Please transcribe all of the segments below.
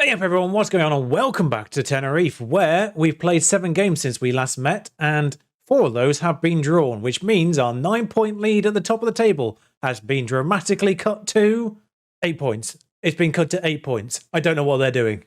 Hey up everyone, what's going on and welcome back to Tenerife, where we've played 7 games since we last met and 4 of those have been drawn, which means our 9-point lead at the top of the table has been dramatically cut to 8 points. It's been cut to 8 points. I don't know what they're doing.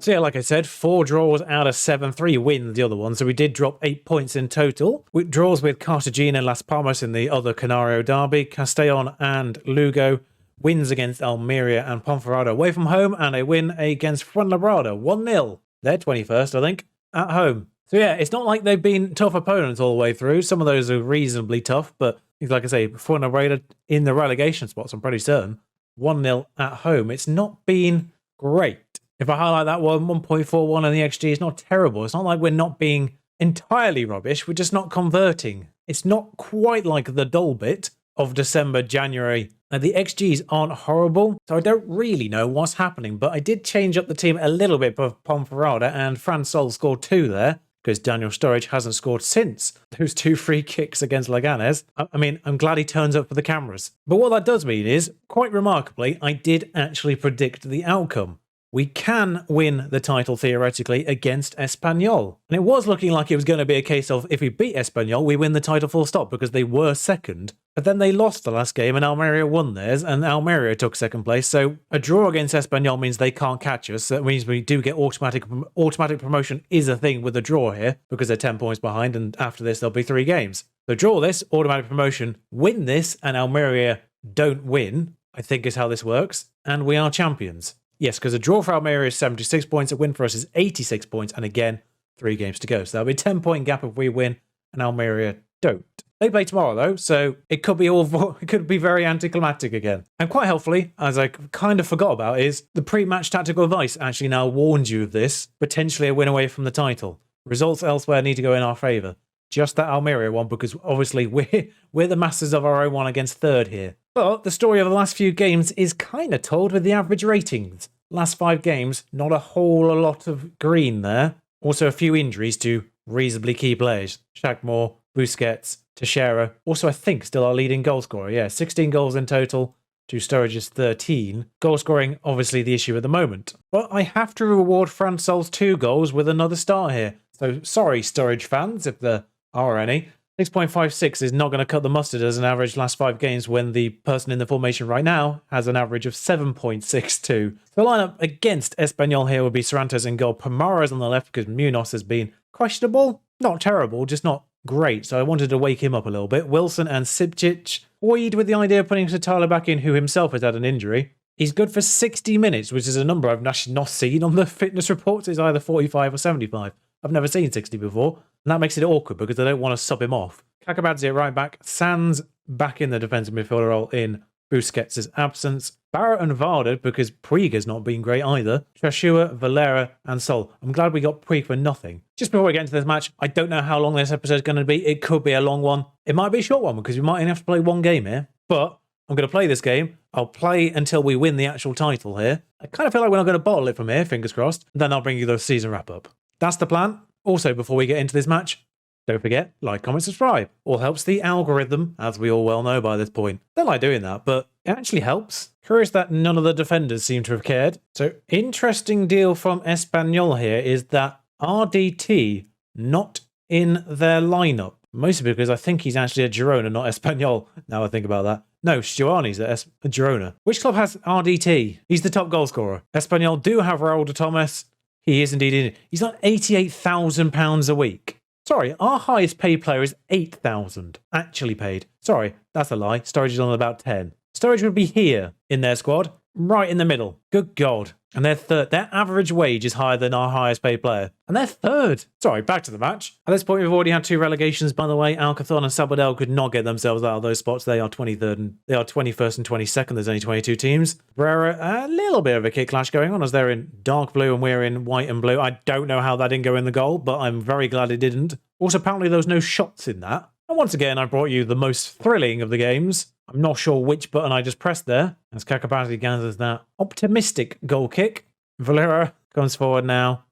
So yeah, like I said, 4 draws out of 7, 3 wins the other one, so we did drop 8 points in total. With draws with Cartagena and Las Palmas in the other Canario derby, Castellon and Lugo, wins against Almeria and Ponferrada away from home, and a win against Fuenlabrada, 1-0. They're 21st, I think, at home. So yeah, it's not like they've been tough opponents all the way through. Some of those are reasonably tough, but like I say, Fuenlabrada in the relegation spots, I'm pretty certain. 1-0 at home. It's not been great. If I highlight that one, 1.41 and the XG is not terrible. It's not like we're not being entirely rubbish. We're just not converting. It's not quite like the dull bit of December, January. Now, the XGs aren't horrible, so I don't really know what's happening. But I did change up the team a little bit for Ponferrada, and Fransol scored 2 there, because Daniel Sturridge hasn't scored since those 2 free kicks against Leganes. I mean, I'm glad he turns up for the cameras. But what that does mean is, quite remarkably, I did actually predict the outcome. We can win the title theoretically against Espanyol. And it was looking like it was going to be a case of if we beat Espanyol, we win the title full stop because they were second. But then they lost the last game and Almeria won theirs and Almeria took second place. So a draw against Espanyol means they can't catch us. So that means we do get automatic promotion is a thing with a draw here because they're 10 points behind and after this there'll be 3 games. So draw this, automatic promotion, win this and Almeria don't win, I think is how this works. And we are champions. Yes, because a draw for Almeria is 76 points, a win for us is 86 points, and again, 3 games to go. So that'll be a 10-point gap if we win, and Almeria don't. They play tomorrow, though, so it could be very anticlimactic again. And quite helpfully, as I kind of forgot about, is the pre-match tactical advice actually now warns you of this, potentially a win away from the title. Results elsewhere need to go in our favour. Just that Almeria one, because obviously we're the masters of our own one against third here. But the story of the last few games is kind of told with the average ratings. Last 5 games, not a whole lot of green there. Also a few injuries to reasonably key players. Shaqmore, Busquets, Teixeira. Also I think still our leading goal scorer. Yeah, 16 goals in total to Sturridge's 13. Goal scoring obviously the issue at the moment. But I have to reward Fransol's 2 goals with another start here. So sorry Sturridge fans if there are any. 6.56 is not going to cut the mustard as an average last 5 games when the person in the formation right now has an average of 7.62. The lineup against Espanyol here would be Cervantes in goal, Pomares on the left because Munoz has been questionable. Not terrible, just not great, so I wanted to wake him up a little bit. Wilson and Sibcic, toyed with the idea of putting Satala back in, who himself has had an injury. He's good for 60 minutes, which is a number I've actually not seen on the fitness reports. It's either 45 or 75. I've never seen 60 before, and that makes it awkward because they don't want to sub him off. Kakabadze at right back, Sands back in the defensive midfielder role in Busquets' absence. Barrett and Varda because Puig's not been great either. Trashua, Valera and Sol. I'm glad we got Puig for nothing. Just before we get into this match, I don't know how long this episode is going to be. It could be a long one. It might be a short one because we might only have to play 1 game here. But I'm going to play this game. I'll play until we win the actual title here. I kind of feel like we're not going to bottle it from here, fingers crossed. Then I'll bring you the season wrap-up. That's the plan. Also, before we get into this match, don't forget, like, comment, subscribe. All helps the algorithm, as we all well know by this point. Don't like doing that, but it actually helps. Curious that none of the defenders seem to have cared. So, interesting deal from Espanyol here is that RDT not in their lineup. Mostly because I think he's actually a Girona, not Espanyol, now I think about that. No, Stuani's at Girona. Which club has RDT? He's the top goal scorer. Espanyol do have Raul de Thomas. He is indeed in it. He's on £88,000 a week. Sorry, our highest paid player is 8,000 actually paid. Sorry, that's a lie. Sturridge is on about 10. Sturridge would be here in their squad, right in the middle. Good God. And they're third. Their average wage is higher than our highest paid player. And they're third. Sorry, back to the match. At this point, we've already had 2 relegations, by the way. Alcazar and Sabadell could not get themselves out of those spots. They are 23rd and they are 21st and 22nd. There's only 22 teams. Brera, a little bit of a kick clash going on as they're in dark blue and we're in white and blue. I don't know how that didn't go in the goal, but I'm very glad it didn't. Also, apparently there was no shots in that. And once again, I brought you the most thrilling of the games. I'm not sure which button I just pressed there, as Kakabadze gathers that optimistic goal kick. Valera comes forward now.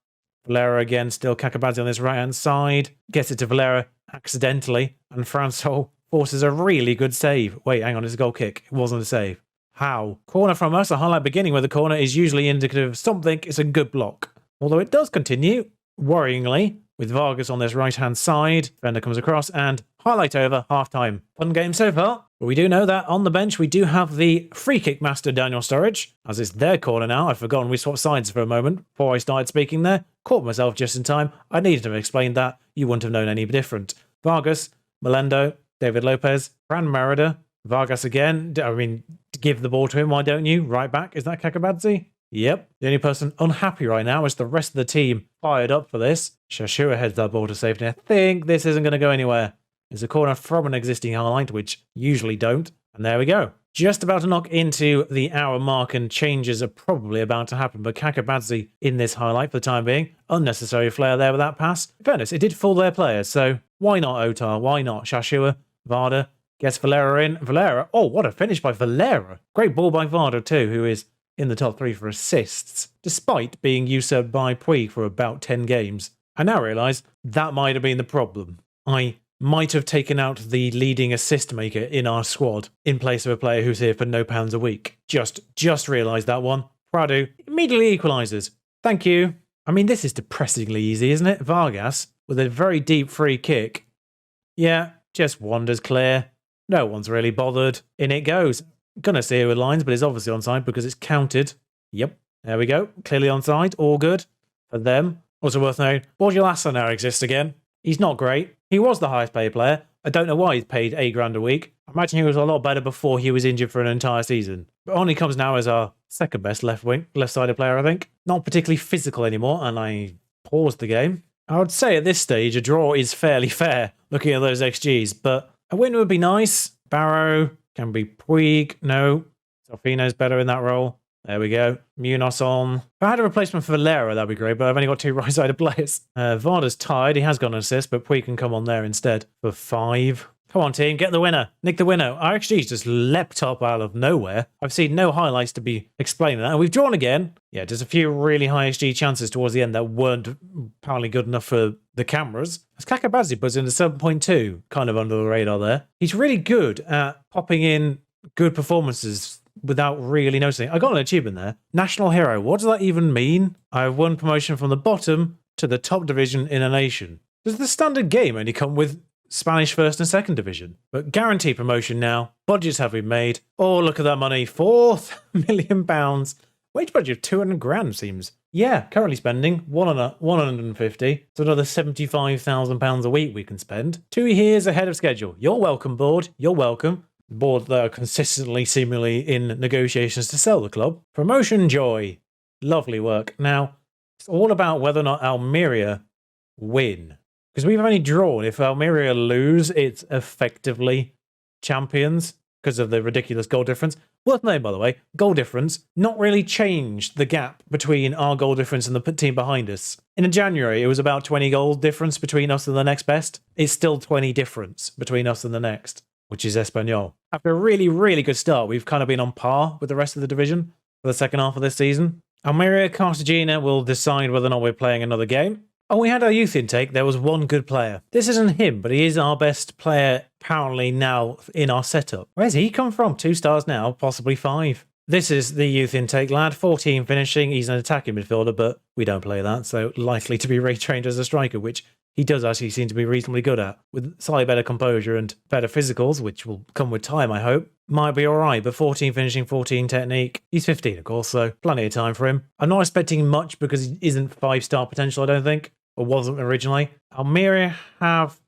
Valera again, still Kakabadze on this right-hand side. Gets it to Valera accidentally, and Fransol forces a really good save. Wait, hang on, it's a goal kick. It wasn't a save. How? Corner from us. A highlight beginning with a corner is usually indicative of something. It's a good block. Although it does continue, worryingly, with Vargas on this right-hand side. Defender comes across and highlight over, half-time. Fun game so far. But we do know that on the bench we do have the free kick master Daniel Sturridge, as it's their corner now. I've forgotten we swapped sides for a moment before I started speaking there. Caught myself just in time. I needed to have explained that. You wouldn't have known any different. Vargas, Melendo, David Lopez, Fran Merida, Vargas again. I mean, give the ball to him, why don't you? Right back, is that Kakabadze? Yep. The only person unhappy right now is the rest of the team fired up for this. Shashua heads that ball to safety. I think this isn't going to go anywhere. It's a corner from an existing highlight, which usually don't. And there we go. Just about to knock into the hour mark and changes are probably about to happen. But Kakabadze in this highlight for the time being. Unnecessary flair there with that pass. In fairness, it did fool their players. So why not Otar? Why not Shashua? Varda gets Valera in. Valera. Oh, what a finish by Valera. Great ball by Varda too, who is in the top 3 for assists, despite being usurped by Puig for about 10 games. I now realise that might have been the problem. I might have taken out the leading assist maker in our squad in place of a player who's here for no pounds a week. Just realised that one. Prado immediately equalises. Thank you. I mean, this is depressingly easy, isn't it? Vargas with a very deep free kick. Yeah, just wanders clear. No one's really bothered. In it goes. Gonna see it with lines, but it's obviously onside because it's counted. Yep, there we go. Clearly onside. All good for them. Also worth noting, Borja Lassa now exists again. He's not great. He was the highest paid player. I don't know why he's paid $8 a week. I imagine he was a lot better before he was injured for an entire season. But only comes now as our second best left-sided player, I think. Not particularly physical anymore, and I paused the game. I would say at this stage, a draw is fairly fair, looking at those XGs, but a win would be nice. Barrow, can be Puig, no. Delfino's better in that role. There we go. Munoz on. If I had a replacement for Valera, that'd be great, but I've only got 2 right-sided players. Varda's tired. He has got an assist, but Puig can come on there instead for 5. Come on, team. Get the winner. Nick the winner. Our XG's just leapt up out of nowhere. I've seen no highlights to be explaining that. And we've drawn again. Yeah, just a few really high XG chances towards the end that weren't apparently good enough for the cameras. As Kakabadze puts in a 7.2, kind of under the radar there. He's really good at popping in good performances without really noticing. I got an achievement there. National hero. What does that even mean? I won promotion from the bottom to the top division in a nation. Does the standard game only come with Spanish first and second division? But guaranteed promotion now. Budgets have been made. Oh, look at that money. £4 million. Wage budget of 200 grand seems. Yeah, currently spending 150. So another £75,000 a week we can spend. 2 years ahead of schedule. You're welcome, board. You're welcome. The board that are consistently, seemingly in negotiations to sell the club. Promotion joy. Lovely work. Now, it's all about whether or not Almeria win. Because we've only drawn. If Almeria lose, it's effectively champions because of the ridiculous goal difference. Worth noting, by the way, goal difference not really changed the gap between our goal difference and the team behind us. In January, it was about 20 goal difference between us and the next best. It's still 20 difference between us and the next, which is Espanyol. After a really, really good start, we've kind of been on par with the rest of the division for the second half of this season. Almeria Cartagena will decide whether or not we're playing another game. Oh, we had our youth intake. There was one good player. This isn't him, but he is our best player apparently now in our setup. Where's he come from? 2 stars now, possibly 5. This is the youth intake lad, 14 finishing. He's an attacking midfielder, but we don't play that, so likely to be retrained as a striker, which he does actually seem to be reasonably good at. With slightly better composure and better physicals, which will come with time, I hope. Might be alright, but 14 finishing, 14 technique. He's 15, of course, so plenty of time for him. I'm not expecting much because he isn't 5-star potential, I don't think. Or wasn't originally. Almeria have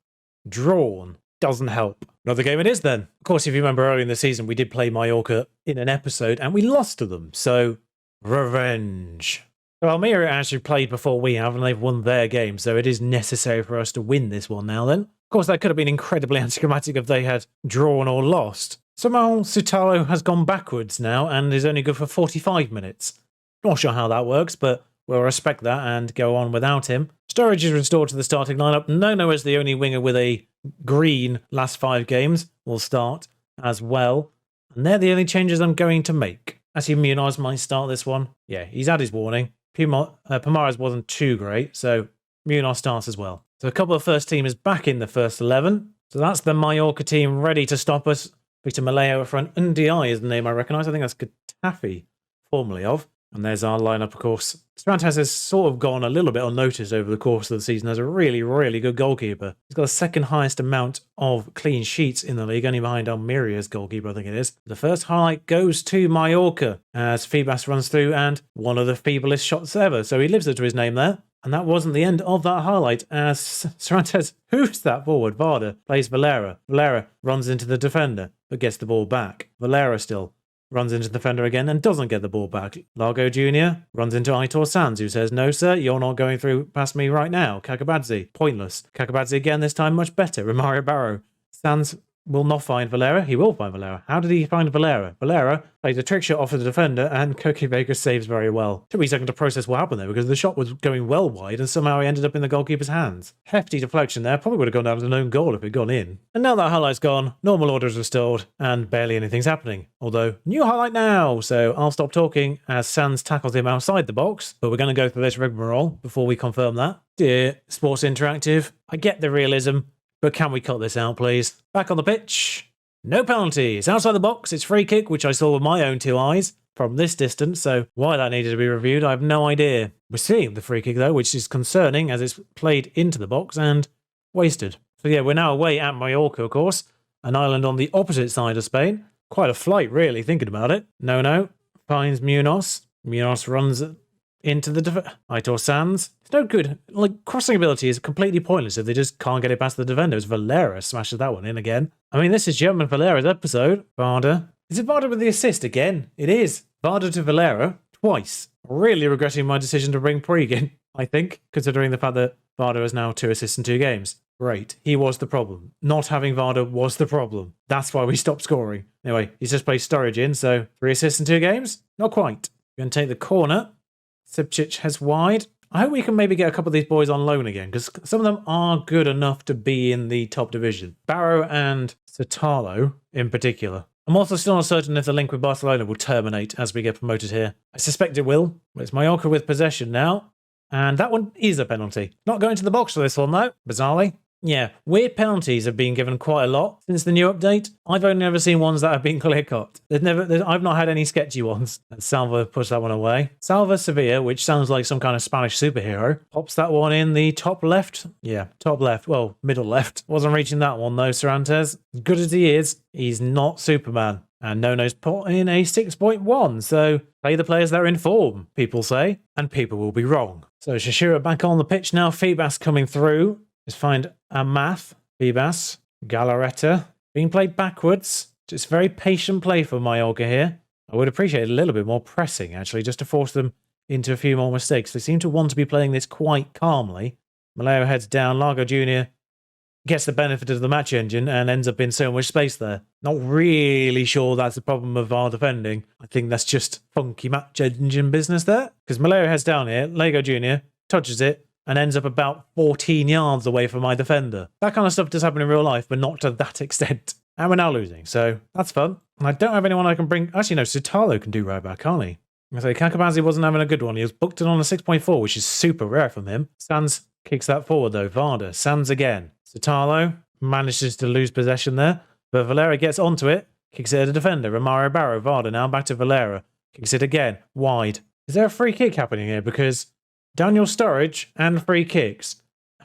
drawn. Doesn't help. Another game it is then. Of course, if you remember earlier in the season, we did play Mallorca in an episode and we lost to them. So, revenge. So Almeria actually played before we have and they've won their game. So it is necessary for us to win this one now then. Of course, that could have been incredibly anticlimactic if they had drawn or lost. Somehow, Sutalo has gone backwards now and is only good for 45 minutes. Not sure how that works, but we'll respect that and go on without him. Sturridge is restored to the starting lineup. Nono is the only winger with a green last 5 games. Will start as well. And they're the only changes I'm going to make. Actually, Munoz might start this one. Yeah, he's had his warning. Pomares wasn't too great, so Munoz starts as well. So a couple of first teamers back in the first 11. So that's the Mallorca team ready to stop us. Victor Maleo up front. Ndi is the name I recognise. I think that's Getafe, formerly of. And there's our lineup, of course. Cervantes has sort of gone a little bit unnoticed over the course of the season as a really, really good goalkeeper. He's got the second highest amount of clean sheets in the league, only behind Almeria's goalkeeper, I think it is. The first highlight goes to Mallorca as Febas runs through and one of the feeblest shots ever. So he lives up to his name there. And that wasn't the end of that highlight as Cervantes hoofs that forward. Varda plays Valera. Valera runs into the defender but gets the ball back. Valera still runs into the defender again and doesn't get the ball back. Largo Jr. runs into Aitor Sanz, who says, "No, sir, you're not going through past me right now." Kakabadze, pointless. Kakabadze again, this time much better. Romario Barrow. Sanz will not find Valera. He will find Valera. How did he find Valera? Valera plays a trick shot off of the defender and Koki Baker saves very well. Took me a second to process what happened there because the shot was going well wide and somehow he ended up in the goalkeeper's hands. Hefty deflection there. Probably would have gone down as an own goal if it had gone in. And now that highlight's gone, normal order is restored and barely anything's happening. Although, new highlight now! So I'll stop talking as Sanz tackles him outside the box, but we're going to go through this rigmarole before we confirm that. Dear Sports Interactive, I get the realism, but can we cut this out, please? Back on the pitch. No penalty. It's outside the box. It's free kick, which I saw with my own two eyes from this distance. So why that needed to be reviewed, I have no idea. We're seeing the free kick, though, which is concerning as it's played into the box and wasted. So yeah, we're now away at Mallorca, of course. An island on the opposite side of Spain. Quite a flight, really, thinking about it. No. Finds Munoz. Munoz runs into the Aitor Sanz. It's no good. Like, crossing ability is completely pointless if they just can't get it past the defenders. Valera smashes that one in again. I mean, this is German Valera's episode. Varda. Is it Varda with the assist again? It is. Varda to Valera twice. Really regretting my decision to bring Puig in, I think, considering the fact that Varda has now 2 assists in 2 games. Great. He was the problem. Not having Varda was the problem. That's why we stopped scoring. Anyway, he's just played Sturridge in, so 3 assists in 2 games? Not quite. We're going to take the corner. Sipcic has wide. I hope we can maybe get a couple of these boys on loan again, because some of them are good enough to be in the top division. Barrow and Sotalo in particular. I'm also still not certain if the link with Barcelona will terminate as we get promoted here. I suspect it will. But it's Mallorca with possession now. And that one is a penalty. Not going to the box for this one, though, bizarrely. Yeah, weird penalties have been given quite a lot since the new update. I've only ever seen ones that have been clear-cut. I've not had any sketchy ones. And Salva pushed that one away. Salva Sevilla, which sounds like some kind of Spanish superhero, pops that one in the top left. Yeah, top left. Well, middle left. Wasn't reaching that one, though, Cervantes. As good as he is, he's not Superman. And Nono's put in a 6.1, so play the players that are in form, people say, and people will be wrong. So Shashira back on the pitch now. Febas coming through. Just find Amath, Febas, Galarreta, being played backwards. Just very patient play for Mallorca here. I would appreciate a little bit more pressing, actually, just to force them into a few more mistakes. They seem to want to be playing this quite calmly. Maleo heads down. Largo Jr. gets the benefit of the match engine and ends up in so much space there. Not really sure that's the problem of our defending. I think that's just funky match engine business there. Because Maleo heads down here. Lego Jr. touches it and ends up about 14 yards away from my defender. That kind of stuff does happen in real life, but not to that extent. And we're now losing, so that's fun. And I don't have anyone I can bring... Actually, no, Sutalo can do right back, can't he? I say Kakabadze wasn't having a good one. He was booked in on a 6.4, which is super rare from him. Sanz kicks that forward, though. Varda. Sanz again. Sutalo manages to lose possession there, but Valera gets onto it, kicks it at a defender. Romario Barrow. Varda now back to Valera. Kicks it again. Wide. Is there a free kick happening here? Because Daniel Sturridge and free kicks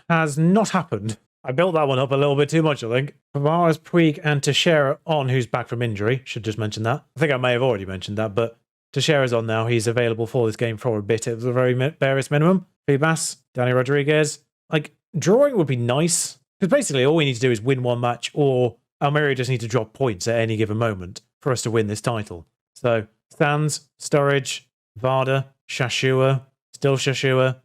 has not happened. I built that one up a little bit too much, I think. Pavares, Puig, and Teixeira on, who's back from injury. Should just mention that. I think I may have already mentioned that, but Teixeira's on now. He's available for this game for a bit. It was a very barest minimum. Febas, Danny Rodriguez. Like, drawing would be nice. Because basically all we need to do is win one match, or Almeria just need to drop points at any given moment for us to win this title. So, Sanz, Sturridge, Varda, Shashua, still Shashua,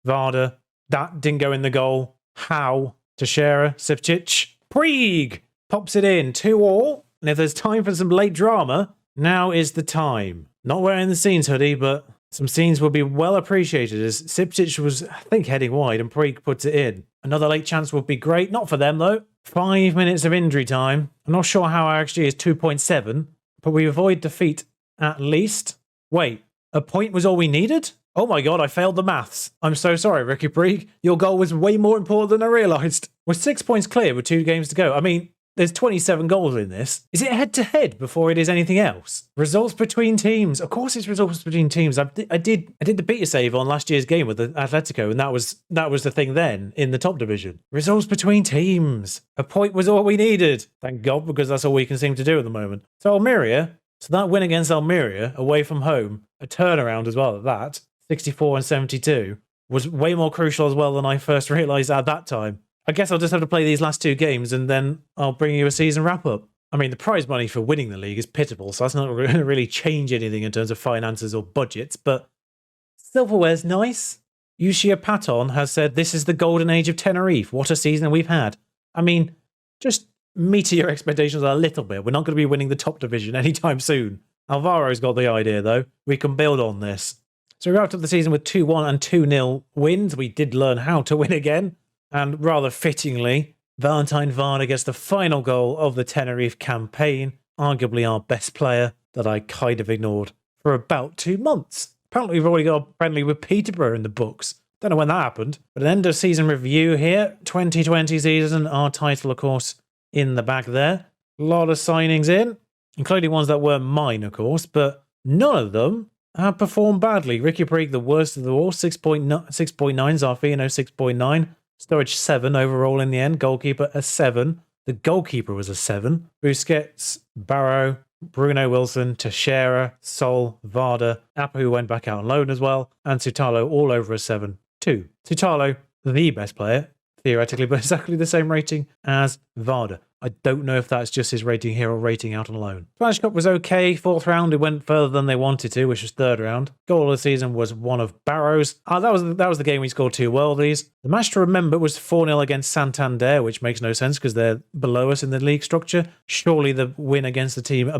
Varda. That didn't go in the goal. How? Teixeira, Sipcic, Puig pops it in. 2-2. And if there's time for some late drama, now is the time. Not wearing the scenes hoodie, but some scenes will be well appreciated as Sipcic was, I think, heading wide and Puig puts it in. Another late chance would be great. Not for them, though. 5 minutes of injury time. I'm not sure how our XG is 2.7, but we avoid defeat at least. Wait, a point was all we needed? Oh my god, I failed the maths. I'm so sorry, Ricky Brieg. Your goal was way more important than I realised. We're 6 points clear with 2 games to go. I mean, there's 27 goals in this. Is it head-to-head before it is anything else? Results between teams. Of course it's results between teams. I did the beta save on last year's game with the Atletico, and that was the thing then in the top division. Results between teams. A point was all we needed. Thank God, because that's all we can seem to do at the moment. So Almeria, so that win against Almeria, away from home, a turnaround as well at that, 64 and 72, was way more crucial as well than I first realised at that time. I guess I'll just have to play these last 2 games and then I'll bring you a season wrap-up. I mean, the prize money for winning the league is pitiful, so that's not going to really change anything in terms of finances or budgets, but silverware's nice. Yushia Paton has said, this is the golden age of Tenerife. What a season we've had. I mean, just meter your expectations a little bit. We're not going to be winning the top division anytime soon. Alvaro's got the idea, though. We can build on this. So we wrapped up the season with 2-1 and 2-0 wins. We did learn how to win again. And rather fittingly, Valentine Varda gets the final goal of the Tenerife campaign, arguably our best player that I kind of ignored for about 2 months. Apparently we've already got a friendly with Peterborough in the books. Don't know when that happened. But an end of season review here. 2020 season, our title, of course, in the back there. A lot of signings in, including ones that weren't mine, of course, but none of them have performed badly. Ricky Brieg, the worst of the all, 6.9, Zarfino 6.9. Sturridge 7 overall in the end. Goalkeeper a 7. The goalkeeper was a 7. Busquets, Barrow, Bruno Wilson, Teixeira, Sol, Varda, Appa, who went back out on loan as well, and Sutalo all over a 7 too. Sutalo, the best player, theoretically, but exactly the same rating as Varda. I don't know if that's just his rating here or rating out on loan. Spanish Cup was okay. 4th round, it went further than they wanted to, which was 3rd round. Goal of the season was one of Barrow's. That was the game we scored 2 worldies. The match to remember was 4-0 against Santander, which makes no sense because they're below us in the league structure. Surely the win against the team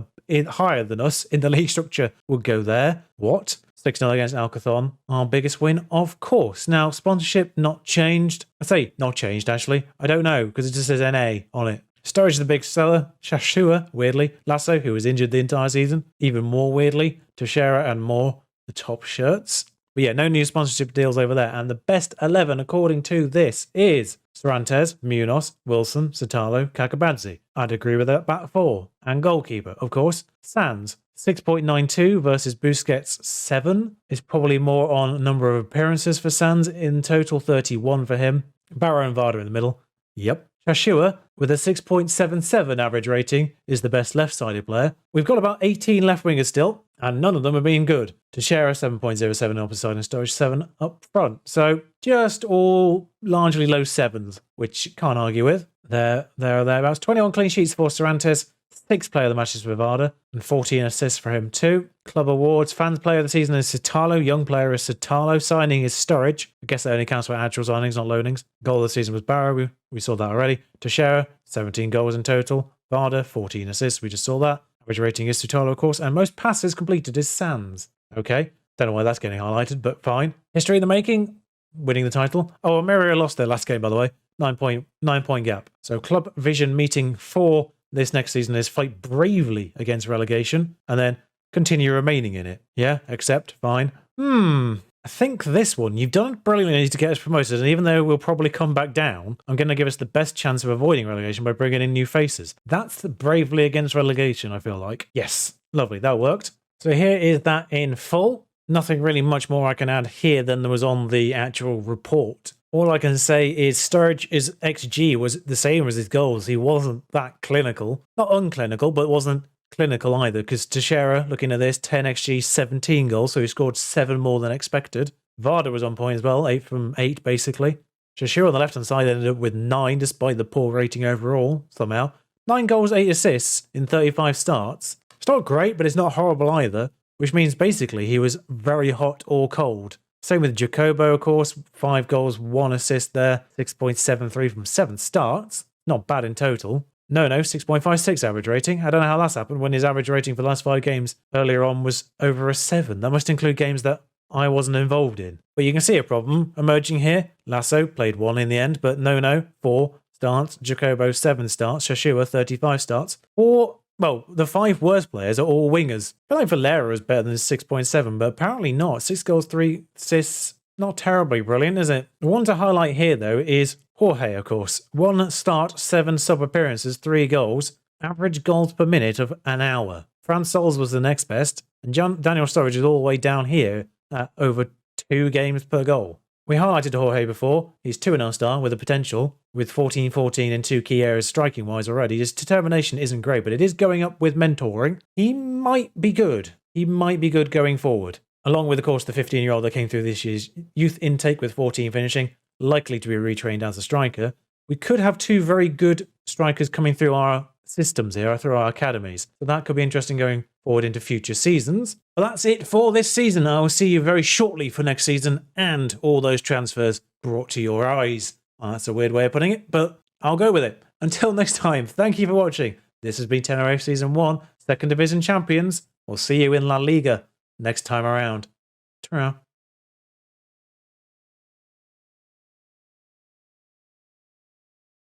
higher than us in the league structure would go there. What? 6-0 against Alcathon, our biggest win, of course. Now, sponsorship not changed. I say not changed, actually. I don't know, because it just says NA on it. Sturridge is the big seller. Shashua, weirdly. Lasso, who was injured the entire season. Even more weirdly. Teixeira and more, the top shirts. But yeah, no new sponsorship deals over there. And the best 11, according to this, is Cervantes, Munoz, Wilson, Sotalo, Kakabadze. I'd agree with that. Back 4. And goalkeeper, of course, Sands. 6.92 versus Busquets 7 is probably more on number of appearances for Sands. In total, 31 for him. Barrow and Varda in the middle. Yep. Shashua, with a 6.77 average rating, is the best left-sided player. We've got about 18 left-wingers still, and none of them have been good. Teixeira, 7.07 up side and Sturridge 7 up front. So just all largely low 7s, which can't argue with. There or thereabouts. 21 clean sheets for Cervantes. 6 player of the matches for Varda, and 14 assists for him too. Club awards, fans player of the season is Sotalo, young player is Sotalo, signing is Sturridge. I guess that only counts for actual signings, not loanings. Goal of the season was Barrow, we saw that already. Teixeira, 17 goals in total. Varda, 14 assists, we just saw that. Average rating is Sotalo, of course, and most passes completed is Sands. Okay, don't know why that's getting highlighted, but fine. History in the making, winning the title. Oh, Almeria lost their last game, by the way. 9-point gap. So club vision meeting for this next season is fight bravely against relegation and then continue remaining in it. Yeah, accept, fine. I think this one, you've done it brilliantly to get us promoted, and even though we'll probably come back down, I'm going to give us the best chance of avoiding relegation by bringing in new faces. That's the bravely against relegation, I feel like. Yes, lovely, that worked. So here is that in full. Nothing really much more I can add here than there was on the actual report. All I can say is Sturridge's XG was the same as his goals. He wasn't that clinical. Not unclinical, but wasn't clinical either, because Teixeira, looking at this, 10 XG, 17 goals, so he scored 7 more than expected. Varda was on point as well, 8 from 8 basically. Shashir on the left-hand side ended up with 9, despite the poor rating overall, somehow. 9 goals, 8 assists in 35 starts. It's not great, but it's not horrible either, which means basically he was very hot or cold. Same with Jacobo, of course, 5 goals, 1 assist there, 6.73 from 7 starts. Not bad in total. No, 6.56 average rating. I don't know how that's happened when his average rating for the last 5 games earlier on was over a 7. That must include games that I wasn't involved in. But you can see a problem emerging here. Lasso played 1 in the end, but no, 4 starts. Jacobo, 7 starts. Shashua, 35 starts. 4 Well, the 5 worst players are all wingers. I feel like Valera is better than 6.7, but apparently not. 6 goals, 3 assists. Not terribly brilliant, is it? The one to highlight here, though, is Jorge, of course. 1 start, 7 sub-appearances, 3 goals. Average goals per minute of an hour. Fran Sols was the next best. And Daniel Sturridge is all the way down here at over 2 games per goal. We highlighted Jorge before. He's 2.5 star with a potential, with 14-14 in 2 key areas striking-wise already. His determination isn't great, but it is going up with mentoring. He might be good. He might be good going forward. Along with, of course, the 15-year-old that came through this year's youth intake with 14 finishing, likely to be retrained as a striker. We could have 2 very good strikers coming through our systems here, through our academies. So that could be interesting going forward into future seasons. But that's it for this season. I will see you very shortly for next season and all those transfers brought to your eyes. Well, that's a weird way of putting it, but I'll go with it. Until next time, thank you for watching. This has been Tenerife Season 1, 2nd Division Champions. We'll see you in La Liga next time around. Ta-ra.